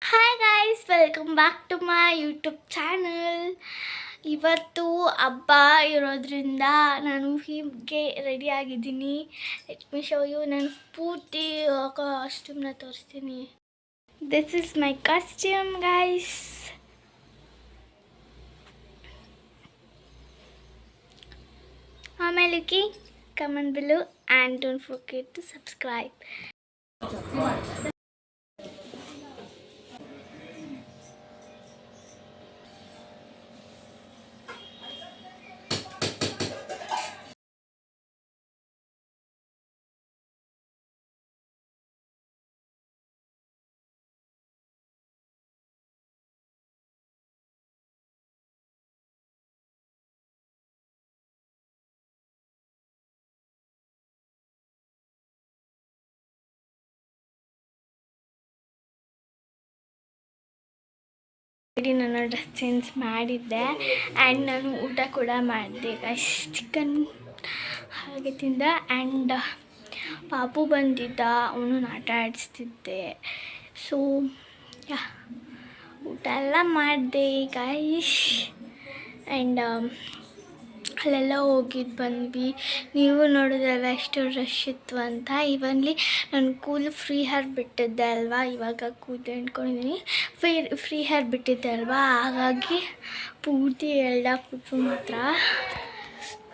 Hi guys, welcome back to my YouTube channel. ಇವತ್ತು ಹಬ್ಬ ಇರೋದ್ರಿಂದ ನಾನು ಹೀಗೆ ರೆಡಿ ಆಗಿದ್ದೀನಿ. Let me show you. ನಾನು ಪೂರ್ತಿ ಕಾಸ್ಟ್ಯೂಮ್ನ ತೋರಿಸ್ತೀನಿ. This is my costume guys. ಆಮೇಲೆ comment below and don't forget to subscribe. ನಾನು ಡ್ರೆಸ್ ಚೇಂಜ್ ಮಾಡಿದ್ದೆ ಆ್ಯಂಡ್ ನಾನು ಊಟ ಕೂಡ ಮಾಡಿದೆ ಗೈಸ್. ಚಿಕನ್ ಹಾಗೆ ತಿಂದ ಆ್ಯಂಡ್ ಪಾಪು ಬಂದಿದ್ದ, ಅವನು ಆಟ ಆಡಿಸ್ತಿದ್ದೆ. ಸೊ ಯಾ, ಊಟ ಎಲ್ಲ ಮಾಡಿದೆ ಗೈಸ್. ಆ್ಯಂಡ್ ಅಲ್ಲೆಲ್ಲ ಹೋಗಿದ್ದು ಬಂದ್ವಿ. ನೀವು ನೋಡಿದ್ರಲ್ಲ ಎಷ್ಟು ರಶ್ ಇತ್ತು ಅಂತ. ಇವನ್ಲಿ ನಾನು ಕೂದಲು ಫ್ರೀ ಹೇರ್ ಬಿಟ್ಟಿದ್ದೆ ಅಲ್ವಾ, ಇವಾಗ ಕೂದಲು ಅಂದ್ಕೊಂಡಿದ್ದೀನಿ. ಫ್ರೀ ಹೇರ್ ಬಿಟ್ಟಿದ್ದೆ ಅಲ್ವಾ, ಹಾಗಾಗಿ ಪೂರ್ತಿ ಎಳ್ದಾಕ್ಬಿಟ್ರು ಮಾತ್ರ.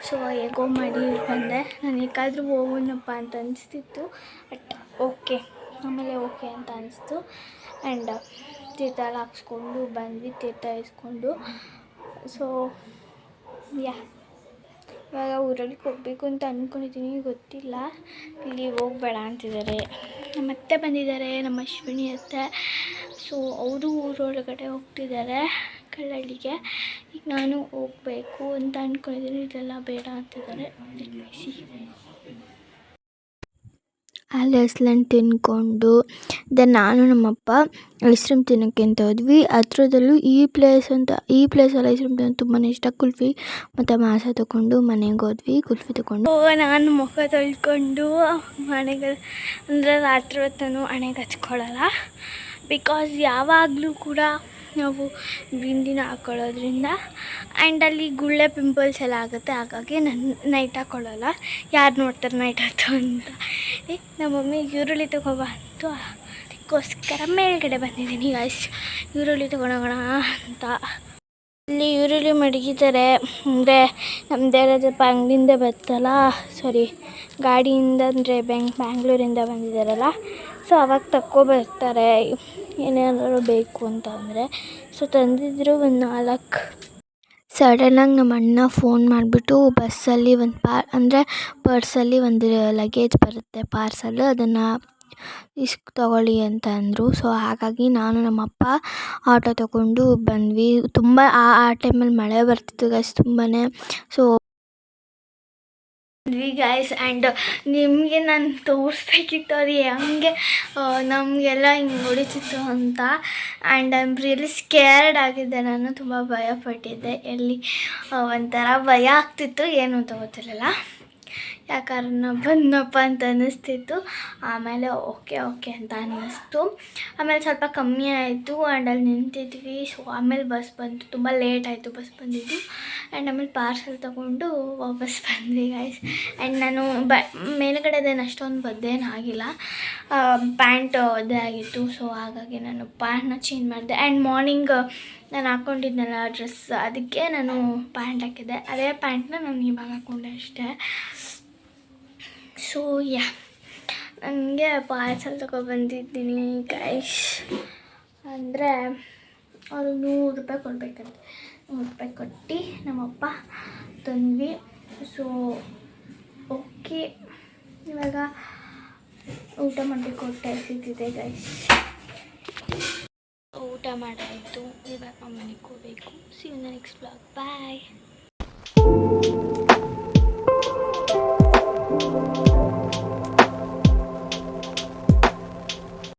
ಸೊ ಹೇಗೋ ಮಾಡಿ ಬಂದೆ. ನಾನು ಏಕಾದರೂ ಹೋಗೋಣಪ್ಪ ಅಂತ ಅನಿಸ್ತಿತ್ತು, ಬಟ್ ಓಕೆ, ಆಮೇಲೆ ಓಕೆ ಅಂತ ಅನಿಸ್ತು. ಆ್ಯಂಡ್ ತೀರ್ಥ ಎಲ್ಲ ಹಾಕ್ಸ್ಕೊಂಡು ಬಂದ್ವಿ, ತೀರ್ಥ ಇಸ್ಕೊಂಡು. ಸೊ ಯಾ, ಇವಾಗ ಊರಲ್ಲಿ ಹೋಗಬೇಕು ಅಂತ ಅಂದ್ಕೊಂಡಿದ್ದೀನಿ. ಗೊತ್ತಿಲ್ಲ, ಇಲ್ಲಿ ಹೋಗಬೇಡ ಅಂತಿದ್ದಾರೆ. ನಮ್ಮ ಅತ್ತೆ ಬಂದಿದ್ದಾರೆ, ನಮ್ಮ ಅಶ್ವಿನಿ ಅತ್ತೆ. ಸೊ ಅವರು ಊರೊಳಗಡೆ ಹೋಗ್ತಿದ್ದಾರೆ ಕಲ್ಲಳ್ಳಿಗೆ. ಈಗ ನಾನು ಹೋಗಬೇಕು ಅಂತ ಅಂದ್ಕೊಂಡಿದ್ದೀನಿ. ಇದೆಲ್ಲ ಬೇಡ ಅಂತಿದ್ದಾರೆ. ಅಲ್ಲಿ ಐಸ್ಲ್ಯಾಂಡ್ ತಿನ್ಕೊಂಡು ನಾನು ನಮ್ಮಪ್ಪ ಐಸ್ ಕ್ರೀಮ್ ತಿನ್ನೋಕ್ಕೆ ಅಂತ ಹೋದ್ವಿ. ಹತ್ರದಲ್ಲೂ ಈ ಪ್ಲೇಸಲ್ಲಿ ಐಸ್ ಕ್ರೀಮ್ ತಿನ್ನೋದು ತುಂಬಾ ಇಷ್ಟ. ಕುಲ್ಫಿ ಮತ್ತು ಮಾಸ ತೊಗೊಂಡು ಮನೆಗೆ ಹೋದ್ವಿ. ಕುಲ್ಫಿ ತೊಗೊಂಡು ನಾನು ಮುಖ ತೊಳ್ಕೊಂಡು ಮನೆಗೆ, ಅಂದರೆ ರಾತ್ರಿ ಹೊತ್ತು ಹಣೆಗೆ ಹಚ್ಕೊಳ್ಳಲ್ಲ. ಬಿಕಾಸ್ ಯಾವಾಗಲೂ ಕೂಡ ನಾವು ಬಿಂದಿನ ಹಾಕ್ಕೊಳ್ಳೋದ್ರಿಂದ ಆ್ಯಂಡ್ ಅಲ್ಲಿ ಗುಳ್ಳೆ ಪಿಂಪಲ್ಸ್ ಎಲ್ಲ ಆಗುತ್ತೆ. ಹಾಗಾಗಿ ನಾನು ನೈಟ್ ಹಾಕ್ಕೊಳ್ಳಲ್ಲ. ಯಾರು ನೋಡ್ತಾರೆ ನೈಟ್ ಹೊತ್ತು ಅಂತ. ನಮ್ಮ ಮಮ್ಮಿ ಈರುಳ್ಳಿ ತೊಗೊಬ ಅಂತು, ಅದಕ್ಕೋಸ್ಕರ ಮೇಲ್ಗಡೆ ಬಂದಿದ್ದೀನಿ ಗೈಸ್. ಈರುಳ್ಳಿ ತೊಗೊಂಡೋಗೋಣ ಅಂತ. ಇಲ್ಲಿ ಈರುಳ್ಳಿ ಮಡಗಿದ್ದಾರೆ. ಅಂದರೆ ನಮ್ಮದೇನಪ್ಪ ಅಂಗಡಿಯಿಂದ ಬರ್ತಲ್ಲ, ಸಾರಿ ಗಾಡಿಯಿಂದ, ಅಂದರೆ ಬ್ಯಾಂಗ್ಳೂರಿಂದ ಬಂದಿದ್ದಾರಲ್ಲ. ಸೊ ಅವಾಗ ತಗೊಬರ್ತಾರೆ ಏನೇನಾದ್ರು ಬೇಕು ಅಂತ ಅಂದರೆ. ಸೊ ತಂದಿದ್ರು ಒಂದು 4. ಸಡನ್ನಾಗಿ ನಮ್ಮ ಅಣ್ಣ ಫೋನ್ ಮಾಡಿಬಿಟ್ಟು ಬಸ್ಸಲ್ಲಿ ಒಂದು ಪರ್ಸಲ್ಲಿ ಒಂದು ಲಗೇಜ್ ಬರುತ್ತೆ, ಪಾರ್ಸಲ್, ಅದನ್ನು ತೊಗೊಳ್ಳಿ ಅಂತ ಅಂದರು. ಸೊ ಹಾಗಾಗಿ ನಾನು ನಮ್ಮಪ್ಪ ಆಟೋ ತೊಗೊಂಡು ಬಂದ್ವಿ. ತುಂಬ ಆ ಟೈಮಲ್ಲಿ ಮಳೆ ಬರ್ತಿತ್ತು ಗೈಸ್, ತುಂಬಾ. ಸೊ ಗೈಸ್, ಆ್ಯಂಡ್ ನಿಮಗೆ ನಾನು ತೋರಿಸ್ಬೇಕಿತ್ತು ಅದು ಹೆಂಗೆ ನಮಗೆಲ್ಲ ಹಿಂಗೆ ಹೊಡಿತಿತ್ತು ಅಂತ. And I am really scared ಆಗಿದ್ದೆ. ನಾನು ತುಂಬ ಭಯಪಟ್ಟಿದ್ದೆ. ಎಲ್ಲಿ ಒಂಥರ ಭಯ ಆಗ್ತಿತ್ತು, ಏನು ಅಂತ ಗೊತ್ತಿರಲಿಲ್ಲ. ಯಾಕಾರಣ ಬಂದಪ್ಪ ಅಂತ ಅನ್ನಿಸ್ತಿತ್ತು. ಆಮೇಲೆ ಓಕೆ ಅಂತ ಅನ್ನಿಸ್ತು. ಆಮೇಲೆ ಸ್ವಲ್ಪ ಕಮ್ಮಿ ಆಯಿತು ಆ್ಯಂಡ್ ಅಲ್ಲಿ ನಿಂತಿದ್ವಿ. ಸೊ ಆಮೇಲೆ ಬಸ್ ಬಂತು. ತುಂಬ ಲೇಟ್ ಆಯಿತು ಬಸ್ ಬಂದಿದ್ದು. ಆ್ಯಂಡ್ ಆಮೇಲೆ ಪಾರ್ಸಲ್ ತೊಗೊಂಡು ವಾಪಸ್ ಬಂದ್ವಿ ಗೈಸ್. ಆ್ಯಂಡ್ ನಾನು ಮೇಲುಗಡೆದೇನು ಅಷ್ಟೊಂದು ಒದ್ದೇನಾಗಿಲ್ಲ, ಪ್ಯಾಂಟ್ ಒದ್ದೆ ಆಗಿತ್ತು. ಸೊ ಹಾಗಾಗಿ ನಾನು ಪ್ಯಾಂಟ್ನ ಚೇಂಜ್ ಮಾಡಿದೆ. ಆ್ಯಂಡ್ ಮಾರ್ನಿಂಗ್ ನಾನು ಹಾಕ್ಕೊಂಡಿದ್ನಲ್ಲ ಡ್ರೆಸ್, ಅದಕ್ಕೆ ನಾನು ಪ್ಯಾಂಟ್ ಹಾಕಿದ್ದೆ. ಅದೇ ಪ್ಯಾಂಟ್ನ ನಾನು ಇವಾಗ ಹಾಕ್ಕೊಂಡೆ ಅಷ್ಟೇ. ಸೊ ಯಾ, ನನಗೆ ಪಾರ್ಸಲ್ ತೊಗೊಬಂದಿದ್ದೀನಿ ಗೈಸ್. ಅಂದರೆ ಅವರು 100 ರೂಪಾಯಿ ಕೊಡಬೇಕಂತೆ. 100 ರೂಪಾಯಿ ಕೊಟ್ಟು ನಮ್ಮಪ್ಪ ತಂದ್ವಿ. ಸೊ ಓಕೆ, ಇವಾಗ ಊಟ ಮಾಡಬೇಕು. ಹೊಟ್ಟೆ ಹಸಿತಿದೆ ಗೈಸ್. ಊಟ ಮಾಡಾಯಿತು, ಇವಾಗ ಮನೆಗೆ ಹೋಗಬೇಕು. See you in the next blog. Bye.